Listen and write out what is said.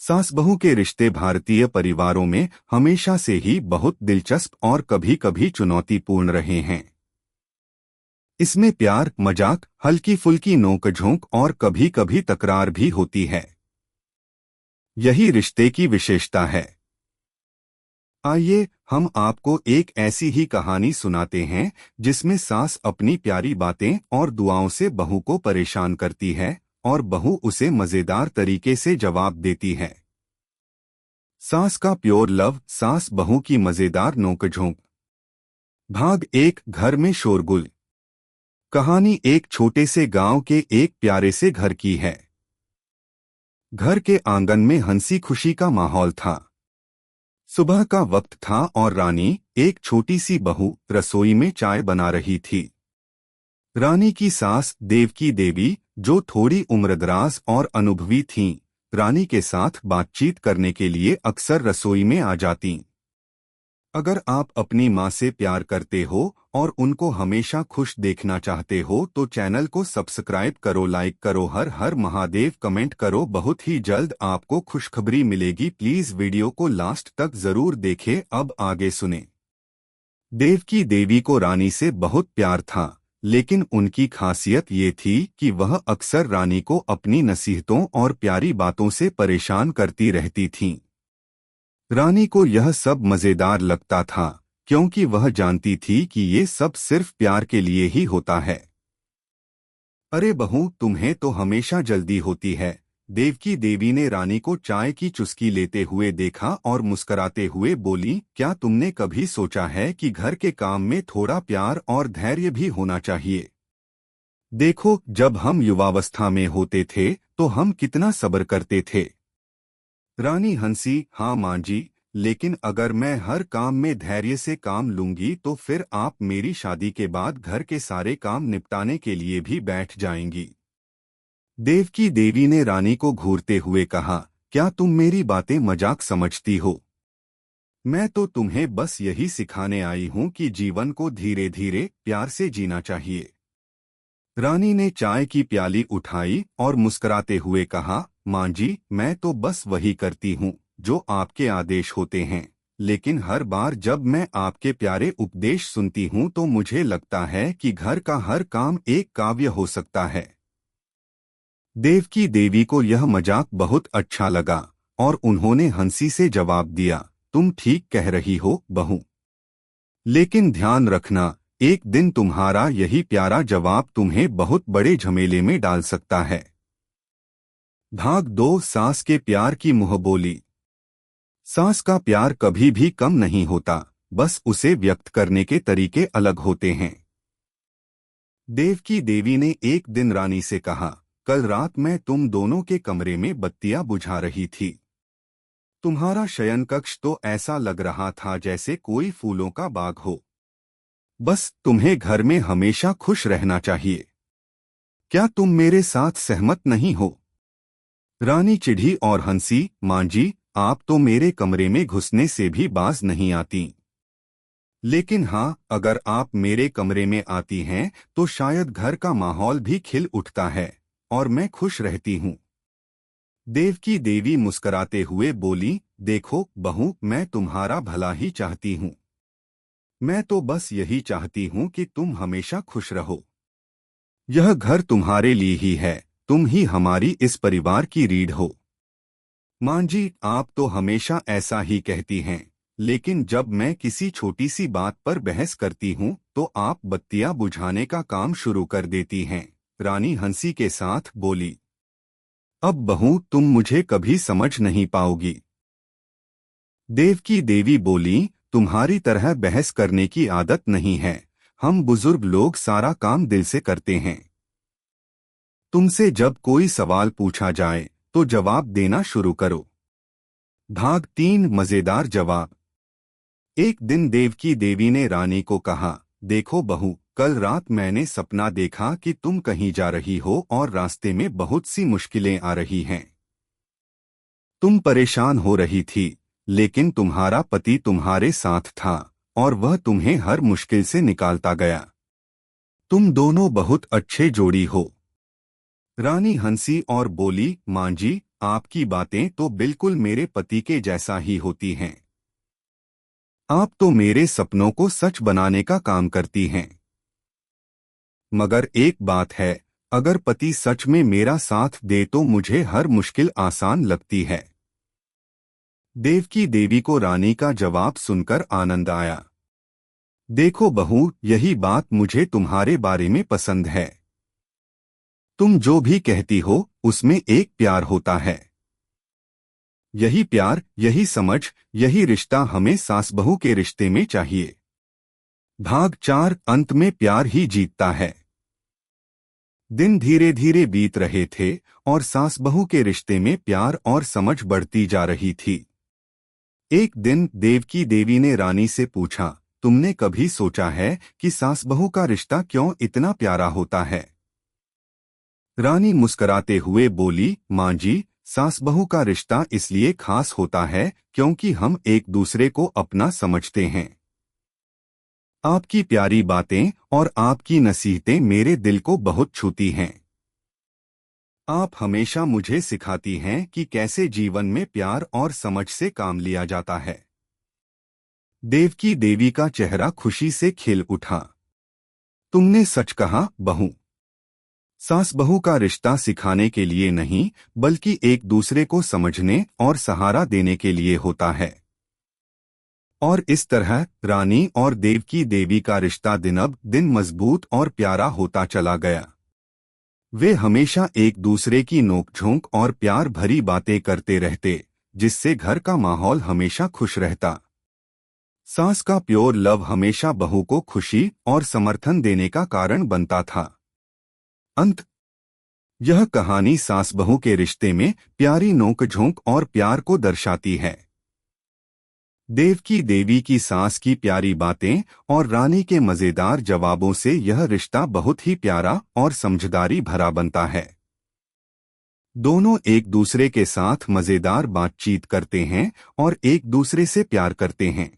सास बहू के रिश्ते भारतीय परिवारों में हमेशा से ही बहुत दिलचस्प और कभी कभी चुनौतीपूर्ण रहे हैं। इसमें प्यार, मजाक, हल्की फुल्की नोकझोंक और कभी कभी तकरार भी होती है। यही रिश्ते की विशेषता है। आइए हम आपको एक ऐसी ही कहानी सुनाते हैं जिसमें सास अपनी प्यारी बातें और दुआओं से बहू को परेशान करती है और बहू उसे मजेदार तरीके से जवाब देती है। सास का प्योर लव, सास बहू की मजेदार नोकझोंक। भाग एक, घर में शोरगुल। कहानी एक छोटे से गांव के एक प्यारे से घर की है। घर के आंगन में हंसी खुशी का माहौल था। सुबह का वक्त था और रानी, एक छोटी सी बहू, रसोई में चाय बना रही थी। रानी की सास देवकी देवी, जो थोड़ी उम्रदराज और अनुभवी थीं, रानी के साथ बातचीत करने के लिए अक्सर रसोई में आ जातीं। अगर आप अपनी माँ से प्यार करते हो और उनको हमेशा खुश देखना चाहते हो तो चैनल को सब्सक्राइब करो, लाइक करो, हर हर महादेव कमेंट करो। बहुत ही जल्द आपको खुशखबरी मिलेगी। प्लीज वीडियो को लास्ट तक जरूर देखें। अब आगे सुने। देवकी देवी को रानी से बहुत प्यार था, लेकिन उनकी खासियत ये थी कि वह अक्सर रानी को अपनी नसीहतों और प्यारी बातों से परेशान करती रहती थीं। रानी को यह सब मजेदार लगता था क्योंकि वह जानती थी कि ये सब सिर्फ प्यार के लिए ही होता है। अरे बहू, तुम्हें तो हमेशा जल्दी होती है। देवकी देवी ने रानी को चाय की चुस्की लेते हुए देखा और मुस्कुराते हुए बोली, क्या तुमने कभी सोचा है कि घर के काम में थोड़ा प्यार और धैर्य भी होना चाहिए? देखो, जब हम युवावस्था में होते थे तो हम कितना सब्र करते थे। रानी हंसी, हाँ माँ जी, लेकिन अगर मैं हर काम में धैर्य से काम लूंगी तो फिर आप मेरी शादी के बाद घर के सारे काम निपटाने के लिए भी बैठ जाएंगी। देवकी देवी ने रानी को घूरते हुए कहा, क्या तुम मेरी बातें मजाक समझती हो? मैं तो तुम्हें बस यही सिखाने आई हूँ कि जीवन को धीरे धीरे प्यार से जीना चाहिए। रानी ने चाय की प्याली उठाई और मुस्कुराते हुए कहा, माँ जी, मैं तो बस वही करती हूँ जो आपके आदेश होते हैं, लेकिन हर बार जब मैं आपके प्यारे उपदेश सुनती हूँ तो मुझे लगता है कि घर का हर काम एक काव्य हो सकता है। देवकी देवी को यह मजाक बहुत अच्छा लगा और उन्होंने हंसी से जवाब दिया, तुम ठीक कह रही हो बहू, लेकिन ध्यान रखना, एक दिन तुम्हारा यही प्यारा जवाब तुम्हें बहुत बड़े झमेले में डाल सकता है। भाग दो, सास के प्यार की मुंहबोली। सास का प्यार कभी भी कम नहीं होता, बस उसे व्यक्त करने के तरीके अलग होते हैं। देवकी देवी ने एक दिन रानी से कहा, कल रात मैं तुम दोनों के कमरे में बत्तियां बुझा रही थी। तुम्हारा शयन कक्ष तो ऐसा लग रहा था जैसे कोई फूलों का बाग हो। बस तुम्हें घर में हमेशा खुश रहना चाहिए। क्या तुम मेरे साथ सहमत नहीं हो? रानी चिढ़ी और हंसी, मां जी, आप तो मेरे कमरे में घुसने से भी बाज नहीं आती। लेकिन हाँ, अगर आप मेरे कमरे में आती हैं तो शायद घर का माहौल भी खिल उठता है और मैं खुश रहती हूँ। देवकी देवी मुस्कुराते हुए बोली, देखो बहू, मैं तुम्हारा भला ही चाहती हूँ। मैं तो बस यही चाहती हूँ कि तुम हमेशा खुश रहो। यह घर तुम्हारे लिए ही है, तुम ही हमारी इस परिवार की रीढ़ हो। मां जी, आप तो हमेशा ऐसा ही कहती हैं, लेकिन जब मैं किसी छोटी सी बात पर बहस करती हूँ तो आप बत्तियां बुझाने का काम शुरू कर देती हैं। रानी हंसी के साथ बोली, अब बहू, तुम मुझे कभी समझ नहीं पाओगी। देवकी देवी बोली, तुम्हारी तरह बहस करने की आदत नहीं है। हम बुजुर्ग लोग सारा काम दिल से करते हैं। तुमसे जब कोई सवाल पूछा जाए तो जवाब देना शुरू करो। भाग 3, मजेदार जवाब। एक दिन देवकी देवी ने रानी को कहा, देखो बहू, कल रात मैंने सपना देखा कि तुम कहीं जा रही हो और रास्ते में बहुत सी मुश्किलें आ रही हैं। तुम परेशान हो रही थी, लेकिन तुम्हारा पति तुम्हारे साथ था और वह तुम्हें हर मुश्किल से निकालता गया। तुम दोनों बहुत अच्छे जोड़ी हो। रानी हंसी और बोली, मां जी, आपकी बातें तो बिल्कुल मेरे पति के जैसा ही होती हैं। आप तो मेरे सपनों को सच बनाने का काम करती हैं। मगर एक बात है, अगर पति सच में मेरा साथ दे तो मुझे हर मुश्किल आसान लगती है। देवकी देवी को रानी का जवाब सुनकर आनंद आया। देखो बहू, यही बात मुझे तुम्हारे बारे में पसंद है। तुम जो भी कहती हो उसमें एक प्यार होता है। यही प्यार, यही समझ, यही रिश्ता हमें सास बहू के रिश्ते में चाहिए। भाग 4 अंत में प्यार ही जीतता है। दिन धीरे धीरे बीत रहे थे और सास बहू के रिश्ते में प्यार और समझ बढ़ती जा रही थी। एक दिन देवकी देवी ने रानी से पूछा, तुमने कभी सोचा है कि सास बहू का रिश्ता क्यों इतना प्यारा होता है? रानी मुस्कुराते हुए बोली, माँ जी, सास बहू का रिश्ता इसलिए खास होता है क्योंकि हम एक दूसरे को अपना समझते हैं। आपकी प्यारी बातें और आपकी नसीहतें मेरे दिल को बहुत छूती हैं। आप हमेशा मुझे सिखाती हैं कि कैसे जीवन में प्यार और समझ से काम लिया जाता है। देवकी देवी का चेहरा खुशी से खिल उठा। तुमने सच कहा बहू। सास बहू का रिश्ता सिखाने के लिए नहीं, बल्कि एक दूसरे को समझने और सहारा देने के लिए होता है। और इस तरह रानी और देवकी देवी का रिश्ता दिन मजबूत और प्यारा होता चला गया। वे हमेशा एक दूसरे की नोकझोंक और प्यार भरी बातें करते रहते, जिससे घर का माहौल हमेशा खुश रहता। सास का प्योर लव हमेशा बहू को खुशी और समर्थन देने का कारण बनता था। अंत। यह कहानी सास बहू के रिश्ते में प्यारी नोकझोंक और प्यार को दर्शाती है। देवकी देवी की सास की प्यारी बातें और रानी के मजेदार जवाबों से यह रिश्ता बहुत ही प्यारा और समझदारी भरा बनता है। दोनों एक दूसरे के साथ मजेदार बातचीत करते हैं और एक दूसरे से प्यार करते हैं।